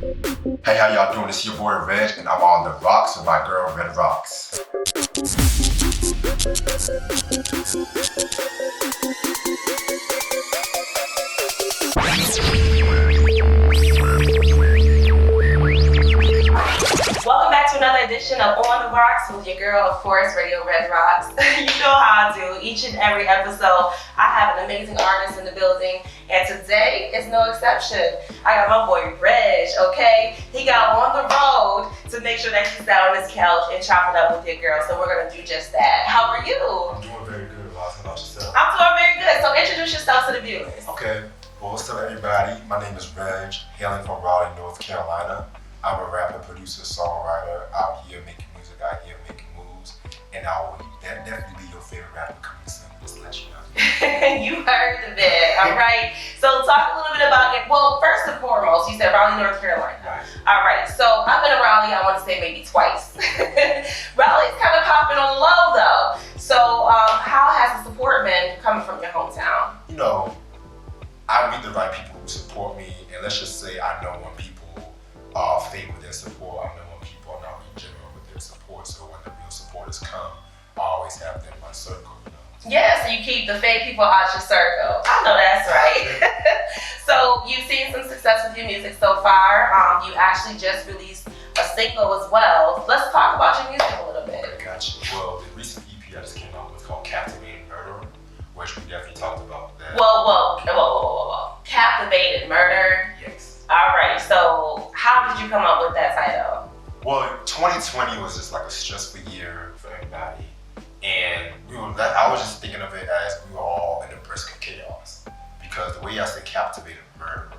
Hey, how y'all doing? It's your boy Reg, and I'm on the Roxx with my girl ReddRoxx. Welcome back to another edition of On the Roxx with your girl, of course, Radio ReddRoxx. You know how I do. Each and every episode, I have an amazing artist in the building, and today is no exception. I got my boy Reg, okay? He got on the road to make sure that he sat on his couch and chop it up with your girl, so we're gonna do just that. How are you? I'm doing very good, Roxx. How about yourself? I'm doing very good. So introduce yourself to the viewers. Okay. Well, what's up, everybody? My name is Reg, hailing from Raleigh, North Carolina. I'm a rapper, producer, songwriter out here making music, out here making moves, and I will definitely be your favorite rapper coming soon. Just to let you know. You heard the bit, all right? So talk a little bit about it. Well, first and foremost, you said Raleigh, North Carolina. Right. All right, so I've been to Raleigh, I want to say maybe twice. Raleigh's kind of popping on the low though. So how has the support been coming from your hometown? You know, I meet the right people who support me, and let's just say I know when people favor their support. I know when people are not really genuine with their support, so when the real supporters come, I always have them in my circle, you know. Yeah, so you keep the fake people out your circle. I know that's right. So you've seen some success with your music so far. You actually just released a single as well. Let's talk about your music a little bit. I got you. Well, the recent EP I just came out with called Captivated Murder, which we definitely talked about that. Whoa. Captivated Murder. Yes. All right, so how did you come up with that title? Well, 2020 was just like a stressful year for everybody, and I was just thinking of it as we were all in the brisk of chaos, because the way I say captivated murderer,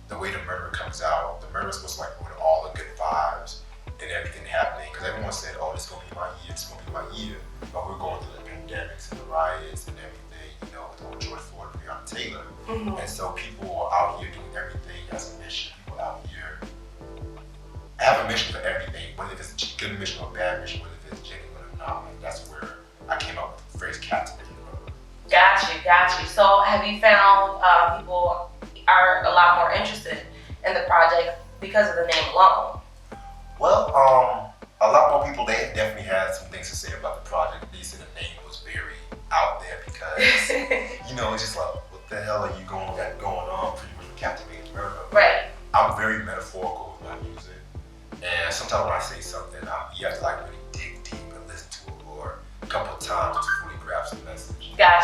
the way the murder comes out, the murder is supposed to like with all the good vibes and everything happening, because everyone said, oh, this is gonna be my year, this is gonna be my year, but we're going through the pandemics and the riots and everything, you know, with the whole George Floyd and Breonna Taylor, and so people are out here doing everything as a mission. People out here have a mission for everything, whether it's a good mission or a bad mission, whether it's genuine or not. And that's where I came up with the phrase captivated murder. Got you. So have you found people are a lot more interested in the project because of the name alone? Well, a lot more people, they definitely had some things to say about the project. They said the name was very out there because, you know, it's just like, what the hell are you going on pretty much with captivated murder? Right. I'm very metaphorical with my music, and sometimes when I say something, you have to like really dig deep and listen to it or a couple of times to fully grasp the message. Got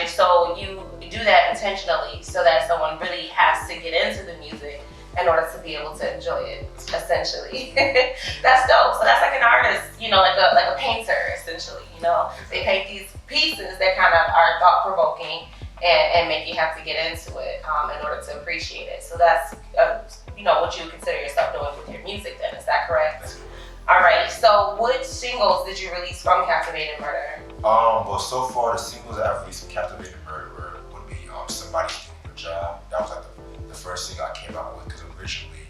you. So you do that intentionally so that someone really has to get into the music in order to be able to enjoy it, essentially. That's dope. So that's like an artist, you know, like a painter, essentially, you know. They paint these pieces that kind of are thought-provoking and make you have to get into it in order to appreciate it. So that's, you know, what you would consider yourself doing with your music then, is that correct? All right, so which singles did you release from Captivated Murder? Well, so far the singles that I've released from Captivated Murder would be Somebody's Doing Your Job. That was like the first single I came out with, because originally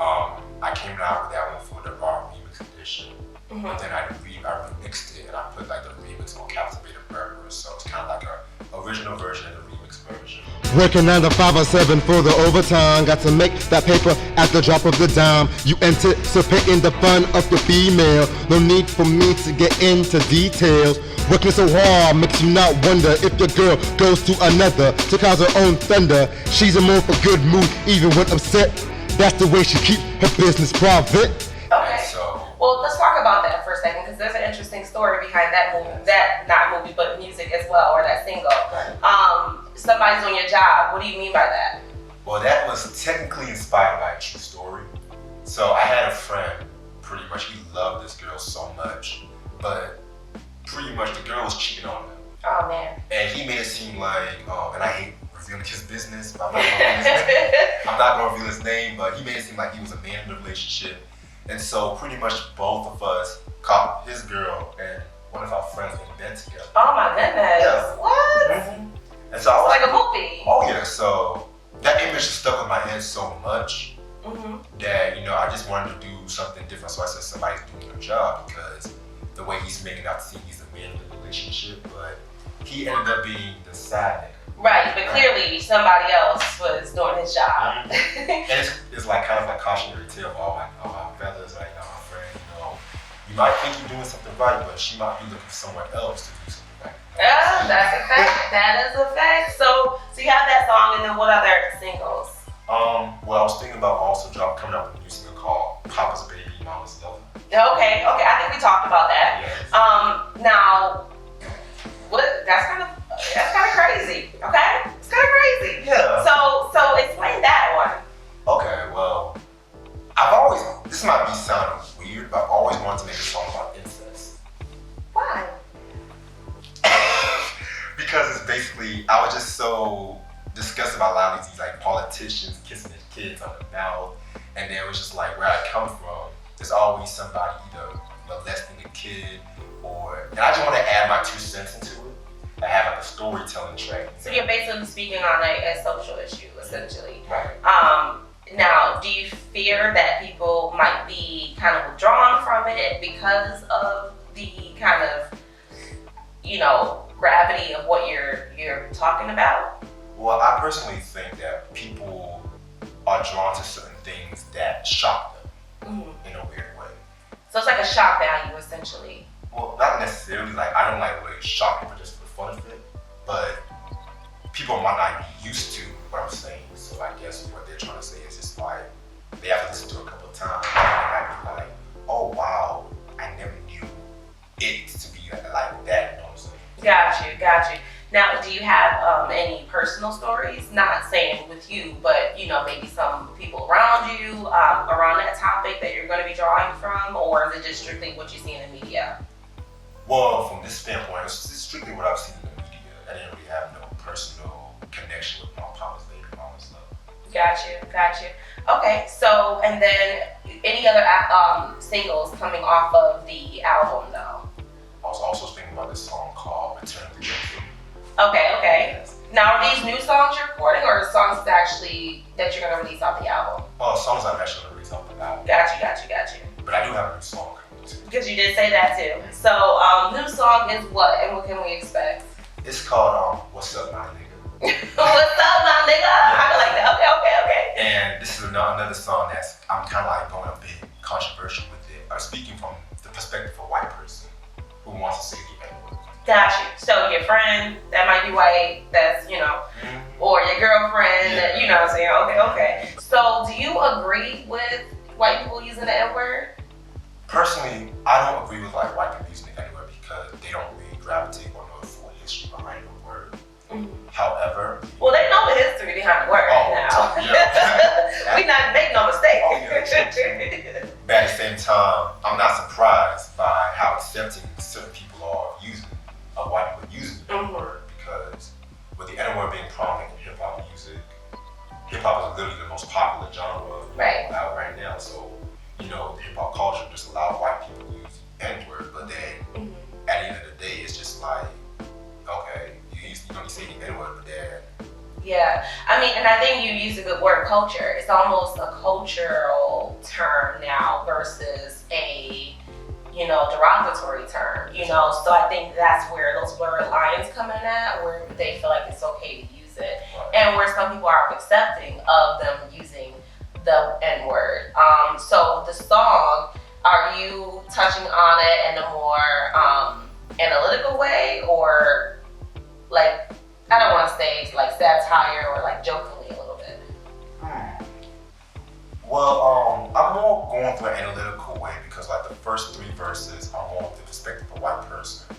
I came out with that one for the Raw Remix edition. But then I remixed it and I put like the remix on Captivated Murder, so it's kind of like a original version and the remix version. Working 9 to 5 or 7 for the overtime. Got to make that paper at the drop of the dime. You anticipating the fun of the female. No need for me to get into details. Working so hard makes you not wonder if your girl goes to another to cause her own thunder. She's a more for good mood even when upset. That's the way she keep her business private. Okay. Well, let's talk about that for a second, because there's an interesting story behind that movie, not movie, but music as well, or that single. Somebody's Doing Your Job. What do you mean by that? Well, that was technically inspired by a true story. So I had a friend, pretty much, he loved this girl so much, but pretty much the girl was cheating on him. Oh man. And he made it seem like, and I hate revealing his business, but I'm not gonna reveal his name, but he made it seem like he was a man in the relationship. And so pretty much both of us caught his girl and one of our friends in bed together. Oh my goodness. Yeah. What? And so I was like a movie. Oh yeah, so that image stuck in my head so much that, you know, I just wanted to do something different. So I said, somebody's doing their job, because the way he's making out to seem he's a man in the relationship, but he ended up being the side nigga. Right, but clearly somebody else was doing his job. And it's like kind of like cautionary tale for all my fellas, like my friends, you might think you're doing something right, but she might be looking for someone else to do something right. Yeah, that's a fact. That is a fact. So you have that song, and then what other singles? Well, I was thinking about also coming out with a new single called Papa's Baby, Mama's Lover. Okay. I think we talked about that. Yes. Now, that's kind of crazy. Okay, it's kind of crazy. Yeah. So explain that one. Okay, well, this might be sounding weird, but I've always wanted to make a song about incest. Why? Because it's basically, I was just so disgusted about a lot of these like politicians kissing their kids on the mouth, and then it was just like where I come from, there's always somebody either molesting a kid and I just want to add my 2 cents into it. I have like a storytelling track. So you're basically speaking on a social issue, essentially. Right. Now, do you fear that people might be kind of withdrawn from it because of the kind of, gravity of what you're talking about? Well, I personally think that people are drawn to certain things that shock them in a weird way. So it's like a shock value, essentially. Well, not necessarily. Like, I don't like really shock people just for the fun of it, but people might not be used to what I'm saying. So I guess what they're trying to say is just like they have to listen to it a couple of times, and they might be like, "Oh wow, I never knew it to be like that." You know what I'm saying? Got you. Now, do you have any personal stories? Not saying with you, but maybe some people around you around that topic that you're going to be drawing from, or is it just strictly what you see in the media? Well, from this standpoint, it's strictly what I've seen in the media. I didn't really have no personal connection with my Papa's Baby, Mama's Love. Got you. Okay, so and then any other singles coming off of the album, though? I was also thinking about this song called Return to Gentleman. Okay. Yes. Now, are these new songs you're recording, or songs that you're going to release off the album? Songs I'm actually going to release off the album. Got you. But I do have a new song coming too. Because you did say that too. So, new song is what, and what can we expect? It's called What's Up, My Nigga. What's up, my nigga? Yeah. I like that. Okay. And this is another song that's, I'm kind of like going a bit controversial with it. I'm speaking from the perspective of a white person who wants to say the N-word. Got you. So your friend that might be white, that's, or your girlfriend, that, what I'm saying? Okay. So do you agree with white people using the N-word? Personally, I don't agree with like white people using the N-word because they don't really gravitate or know the full history behind the word. However, well, they know the history behind the word now. Yeah. We not make no mistake. But at the same time, I'm not surprised by how accepting certain people are of white people using the N-word, because with the N-word being prominent in hip-hop music, hip-hop is literally the most popular genre out right now. So, the hip-hop culture just allowed white people to use the N-word, but then at the end of the day, it's just like, okay, you don't say the N-word, but then. Yeah, I mean, and I think you use a good word, culture. It's almost a cultural term now versus a, derogatory term, So I think that's where those blurred lines come in at, where they feel like it's okay to use it. Right. And where some people are accepting of them using the N-word. So the song, are you touching on it in a more analytical way, or like, I don't want to say like satire or like jokingly a little bit? Well, I'm more going through an analytical way because like the first 3 verses are more from the perspective of a white person,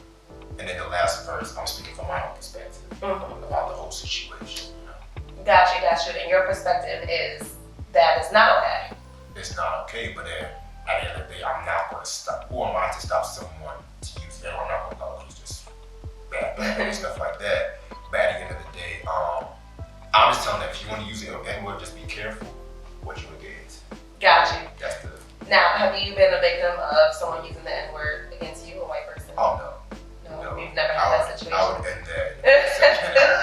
and then the last verse I'm speaking from my own perspective about the whole situation. Got you. And your perspective is that it's not okay. It's not okay, but then at the end of the day, I'm not going to stop. Who am I to stop someone to use it? I'm not going to know he's just bad and stuff like that. But at the end of the day, I'm just telling them if you want to use it N-word, just be careful what you engage. Got you. That's the. Now, have you been a victim of someone using the N-word against you, a white person? Oh no. You've never had that situation. I would end that.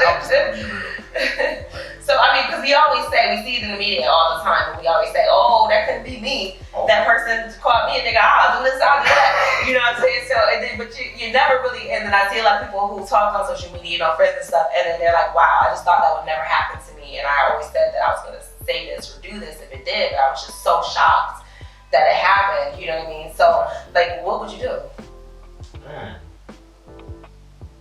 I'm just gonna be real. So I mean, because we always say, we see it in the media all the time, and we always say, "Oh, that couldn't be me." Oh that person called me a nigga, I'll do this, I'll do that. You know what I'm saying? So, and then, but you never really, and then I see a lot of people who talk on social media, you know, friends and stuff, and then they're like, wow, I just thought that would never happen to me. And I always said that I was going to say this or do this if it did, but I was just so shocked that it happened, you know what I mean? So, like, what would you do?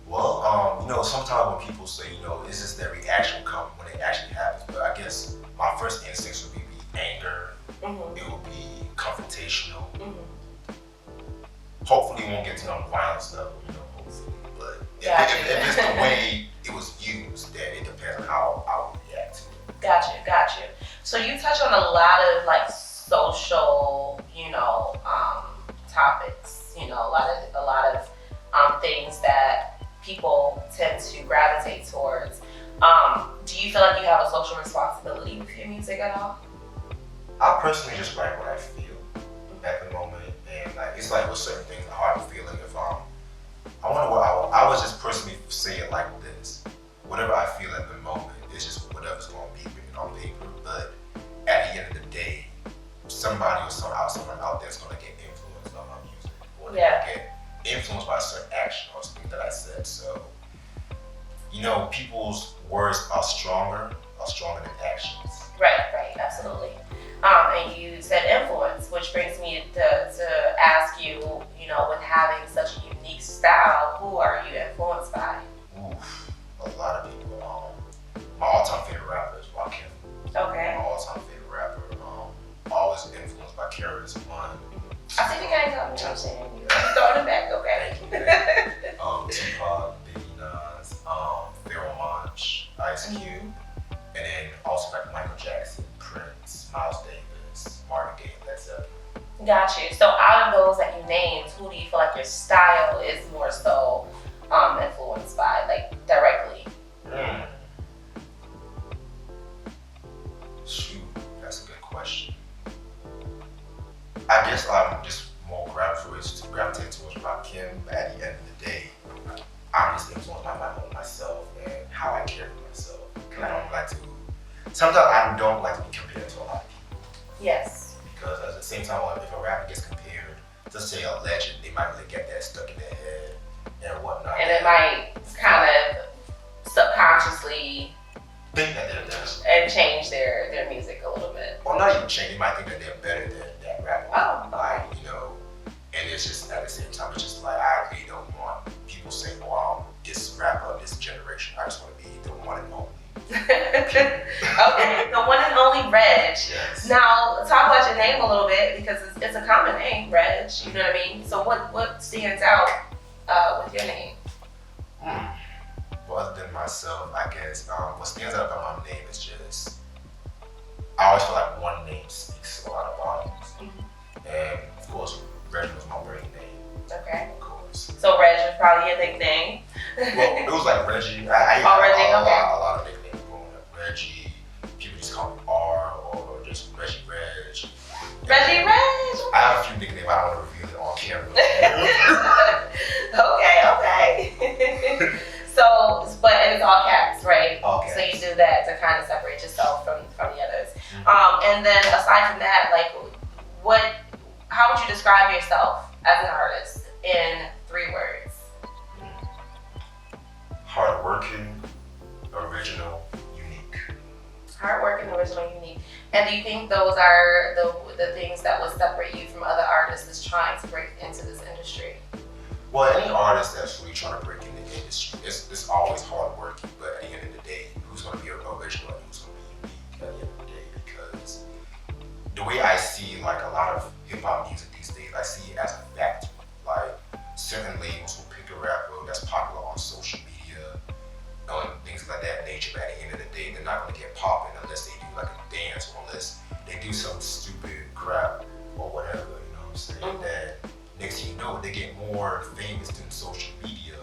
Well, you know, sometimes when people say, you know, is this their reaction come when it actually happens? But I guess my first instincts would be anger. It would be confrontational. Hopefully it won't get to violence level, you know, hopefully. But if it's the way it was used, then it depends on how I would react to it. Got you. So you touch on a lot of like social, you know, topics, you know, a lot of things that people tend to gravitate towards. Do you feel like you have a social responsibility with your music at all? I personally just write what I feel at the moment, and like it's like with certain things, how I'm feeling. If I wonder what I would just personally say it like this: whatever I feel at the moment is just whatever's going to be written on paper. But at the end of the day, somebody or someone out there is going to get influenced by my music, or they're going to get influenced by a certain action or something that I said. So, you know, people's words are stronger than actions. Right, absolutely. And you said influence, which brings me to ask you, you know, with having such a unique style, who are you influenced by? Oof, a lot of people. My all-time favorite rapper is Rakim. Okay. My all-time favorite rapper. Always influenced by KRS-One. I see the gang up, you know what I'm saying? You're throwing it back, okay. Tupac, Biggie, Nas, Pharoah Monch, Ice Cube, and then also like Michael Jackson, Prince, Miles Davis, Marvin Gaye, Led Zeppelin. Got you. So out of those that you named, who do you feel like your style is more so influenced by, like directly? Shoot, that's a good question. I guess I'm just more gravitate towards Rakim, but at the end of the day, I'm just influenced by myself and how I care for myself. Because I don't like to, sometimes I don't like to be compared to a lot of people. Yes. Because at the same time, if a rapper gets compared to say a legend, they might really get that stuck in their head and whatnot. And it might kind of subconsciously think that they're better. And change their music a little bit. Or not even change, they might think that they're better than that rapper. Oh, like, you know, and it's just at the same time, it's just like I really don't want people saying, "Wow, this rapper of this generation." I just want to be the one and only. Okay, the one and only Reg. Yes. Now, talk about your name a little bit because it's a common name, Reg. You know what I mean? So, what stands out with your name? Well, other than myself, I guess what stands out about my name is just I always feel like one name speaks a lot of volumes, and of course, Reg was my birth name. Okay. Of course. So Reg was probably your nickname. Well, it was like Reggie. Reggie, okay. A lot of nicknames growing up. Reggie. People just call me R or just Reggie Reg. Reggie Reg. I have a few nicknames. I don't want to reveal it on camera. Okay. So, and it's all caps, right? All caps. So you do that to kind of separate yourself from the others. And then aside from that, like, how would you describe yourself as an artist in 3 words? Hardworking, original, unique. Hardworking, original, unique. And do you think those are the things that would separate you from other artists that's trying to break into this industry? Well, any artist that's really trying to break into the industry, it's always hardworking, but at the end of the day, who's going to be original and who's going to be unique at the end of the day? Because the way I see like a lot of hip-hop music these days, I see it as a factory. Like certain labels will pick a rapper that's popular on social media and things like that nature, but at the end of the day, they're not going to get popping unless they do like a dance or unless they do some stupid crap or whatever, you know what I'm saying? That next thing you know, they get more famous than social media,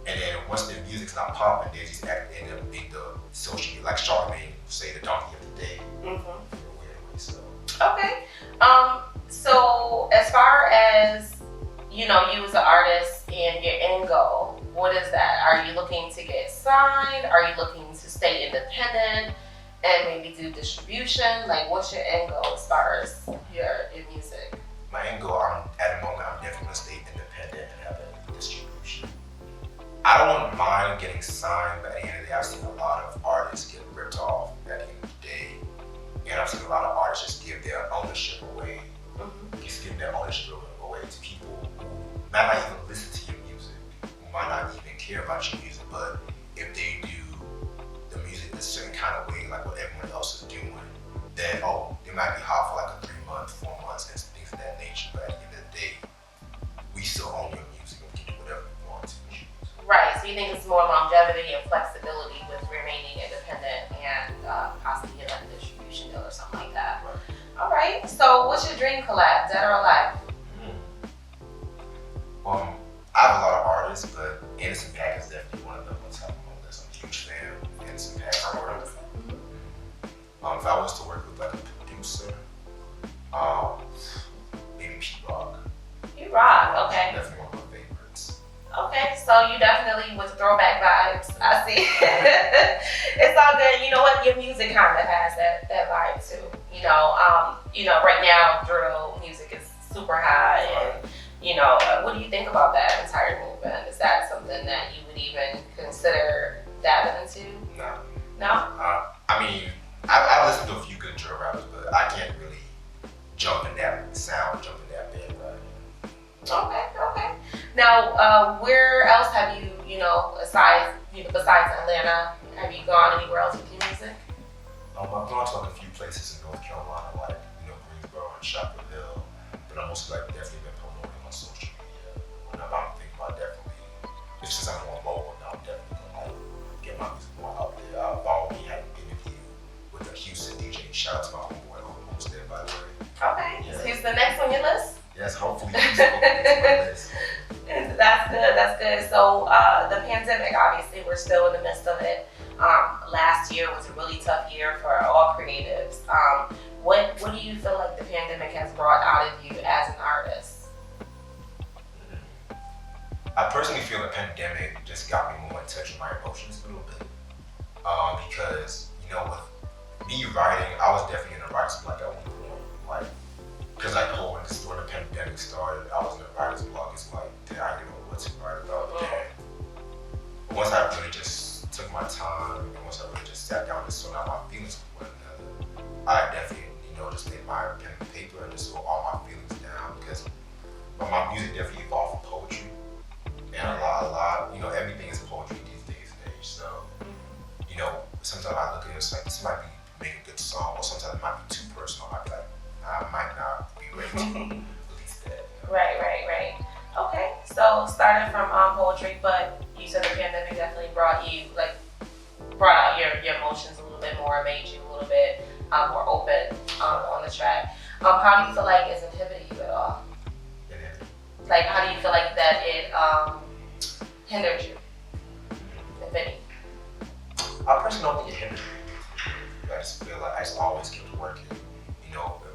and then once their music's not popping, they just end up being the social media, like Charlamagne say, the donkey of the day. In a weird way, so. Okay. So as far as, you know, you as an artist and your end goal, what is that? Are you looking to get signed? Are you looking to stay independent and maybe do distribution? Like, what's your end goal as far as your music? my end goal, at the moment, I'm definitely gonna stay independent and have a distribution. I don't mind getting signed, but at the end of the day, I've seen a lot of artists get ripped off at the end of the day. And I've seen a lot of artists just give their ownership away. Just give their ownership away to people who might not even listen to your music, who might not even care about your music, but if they do the music a certain kind of way, like what everyone else is doing, then they might be hot for like a 3 months, 4 months, and things of that nature. But at the end of the day, we still own your music and we can do whatever we want to. Right, so you think it's more longevity and flexibility with remaining independent and possibly get like a distribution deal or something like that. Right. All right, so what's your dream collab, dead or alive? I have a lot of artists, but Anderson .Paak is definitely one of them on top of my list. I'm a huge fan of Anderson .Paak's work. If I was to work with like a producer, maybe P-Rock. P-Rock, okay. Definitely one of my favorites. Okay, so you definitely with throwback vibes. I see. It's all good. You know what? Your music kind of has that vibe too. Right now drill music is super high, and what do you think about that entire movement? Is that something that you would even consider dabbling into? No. No? I mean, I listen to a few good drill rappers, but I can't really jump in that sound, jump in that bed right now. Okay. Now, where else have you, besides Atlanta, have you gone anywhere else with your music? I've gone to like a few places in North Carolina, like Greensboro and Chapel Hill, but I'm also like definitely been promoting on social media. Whenever I'm thinking about definitely, since I'm on mobile now, I'm definitely gonna like get my music more out there. I've already had an interview with a Houston DJ. Shout out to my homeboy who's there, by the way. Okay, Yeah. so who's the next on your list? Yes, hopefully he's on my list. That's good. So the pandemic, obviously, we're still in the midst of it. Last year was a really tough year for all creatives. What do you feel like the pandemic has brought out of you as an artist? I personally feel the pandemic just got me more in touch with my emotions a little bit. Because, with me writing, I was definitely in a writer's block at one point. Because when the pandemic started, I was in a writer's block. It's like, I didn't know what to write about. And once I really just took my time, and once I really just sat down and sorted out my feelings with one another, I definitely, just laid my pen and paper and just wrote all my feelings down. Because my music definitely evolved from poetry. And a lot, everything is poetry these days and age. So, sometimes I look at it, it's like, this might be make a good song, or sometimes it might be too personal. I might be like, I might not be ready to release that. Right. Okay, so started from poetry, but you said the pandemic definitely brought out your emotions a little bit more, made you a little bit more open on the track. How do you feel like it's inhibited you at all? Like, how do you feel like that it hindered you, if any? I personally don't think it hindered me. I just feel like I just always kept working.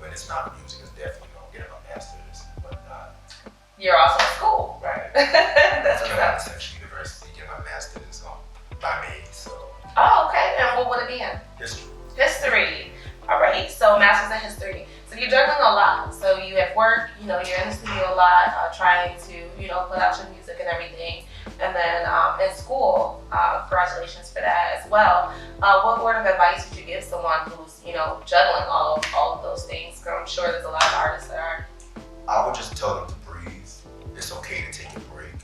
When it's not music, it's definitely getting my master's and whatnot. You're also in school. Right. That's coming out of Central University, getting my master's by May. So. Oh, okay. And what would it be in? History. All right. So master's in history. So you're juggling a lot. So you have work. You're in the studio a lot, trying to put out your music and everything. And then in school, congratulations for that as well. What word of advice would you give someone who's juggling all of those things? Because I'm sure there's a lot of artists that are. I would just tell them to breathe. It's okay to take a break.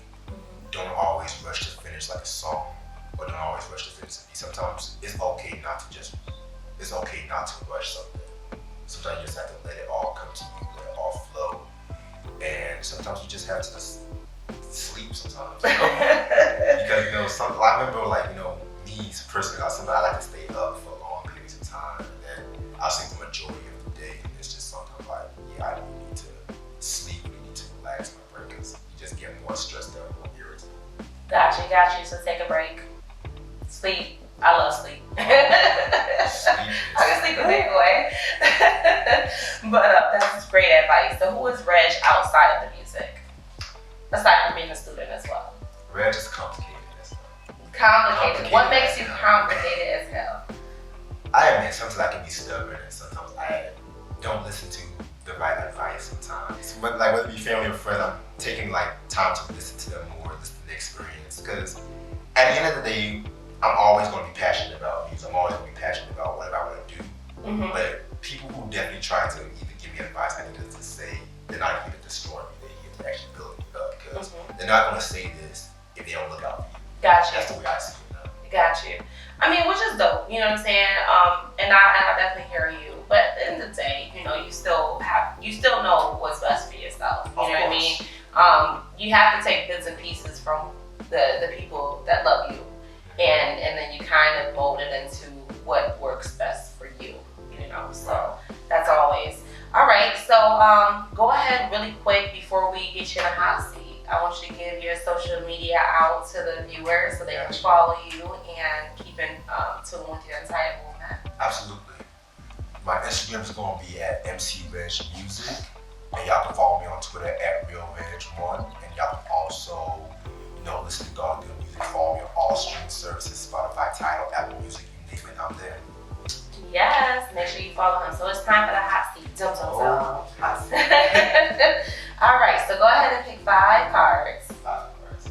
Don't always rush to finish like a song, or don't always rush to finish a beat. Sometimes it's okay not to rush something. Sometimes you just have to let it all come to you, let it all flow. And sometimes you just have to sleep sometimes. Because I remember me personally, I like to stay up for long periods of time, and then I sleep the majority of the day. And it's just sometimes I really need to sleep, really need to relax my brain, because you just get more stressed out, more irritated. Got you. So take a break. Sleep. I love sleep. I can sleep a big boy. But that's great advice. So who is Reg outside of the music? Aside from being a student as well. Reg is complicated. Complicated. What makes you complicated as hell? I admit sometimes I can be stubborn, and sometimes I don't listen to the right advice sometimes. but like whether it be family or friends, I'm taking like time to listen to them more, listen to the experience. Because at the end of the day, I'm always going to be passionate about music. I'm always going to be passionate about whatever I want to do. Mm-hmm. But people who definitely try to either give me advice, I need to say they're not here to destroy me. They're here to actually build me up because they're not going to say this if they don't look out for you. Gotcha. That's the way I see it now. Got you. I mean, which is dope. You know what I'm saying? And I definitely hear you. But at the end of the day, you know, you still know what's best for yourself. You know what I mean? You have to take bits and pieces from the people that love you, and then you kind of mold it into what works best for you. You know, so that's always all right. So go ahead really quick before we get you in a hot seat. I want you to give your social media out to the viewers so they can follow you and keep in tune with your entire movement. Absolutely. My Instagram is going to be at MCReddRoxx, and y'all can follow me on Twitter at RealReddRoxx, and y'all can also, listen to God Good Music. Follow me on all streaming services: Spotify, Tidal, Apple Music, you name it, I'm there. Yes, make sure you follow him. So it's time for the hot seat. Hot seat. All right, so go ahead and pick 5 cards. 5 cards.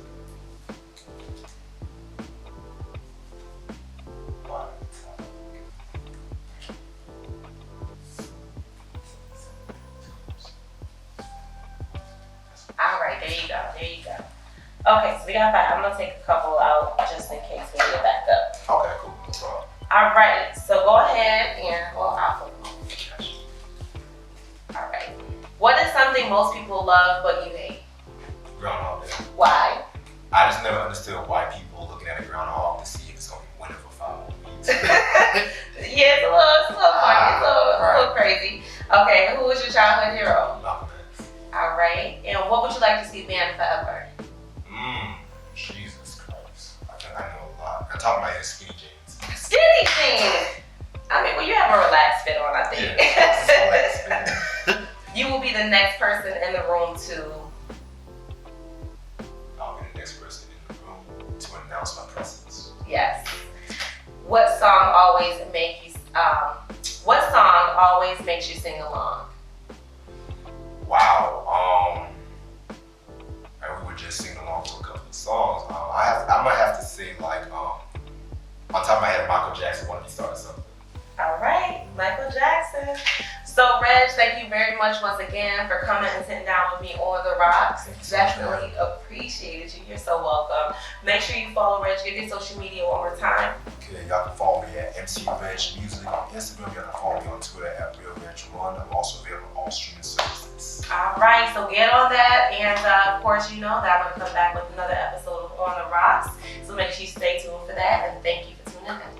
All right, there you go. Okay, so we got 5. I'm gonna take a couple out just in case we get back up. Okay, cool. No problem. All right, so go ahead and I'll flip them. All right. What is something most people love but you hate? Groundhog Day. Why? I just never understood why people looking at a groundhog to see if it's going to be winter for 5 more weeks. Yeah, it's a little funny. It's a little crazy. Okay, who was your childhood hero? Malcolm X. All right. And what would you like to see banned forever? Jesus Christ. I know a lot. I talk about skinny jeans. Skinny jeans. I mean, well, you have a relaxed fit on, I think. Yeah, You will be the next person in the room to. I'll be the next person in the room to announce my presence. Yes. What song always makes you sing along? Wow. And we were just singing along to a couple of songs. I might have to say on top of my head, Michael Jackson wanted to start something. All right, Michael Jackson. So, Reg, thank you very much once again for coming and sitting down with me on the Roxx. Definitely appreciated you. You're so welcome. Make sure you follow Reg. Give your social media one more time. Okay, y'all can follow me at MCReddRoxx on Instagram. Y'all can follow me on Twitter at RealReddRoxx. I'm also available on all streaming services. All right, so get on that. And of course, you know that I'm going to come back with another episode of On the Roxx. So make sure you stay tuned for that. And thank you for tuning in.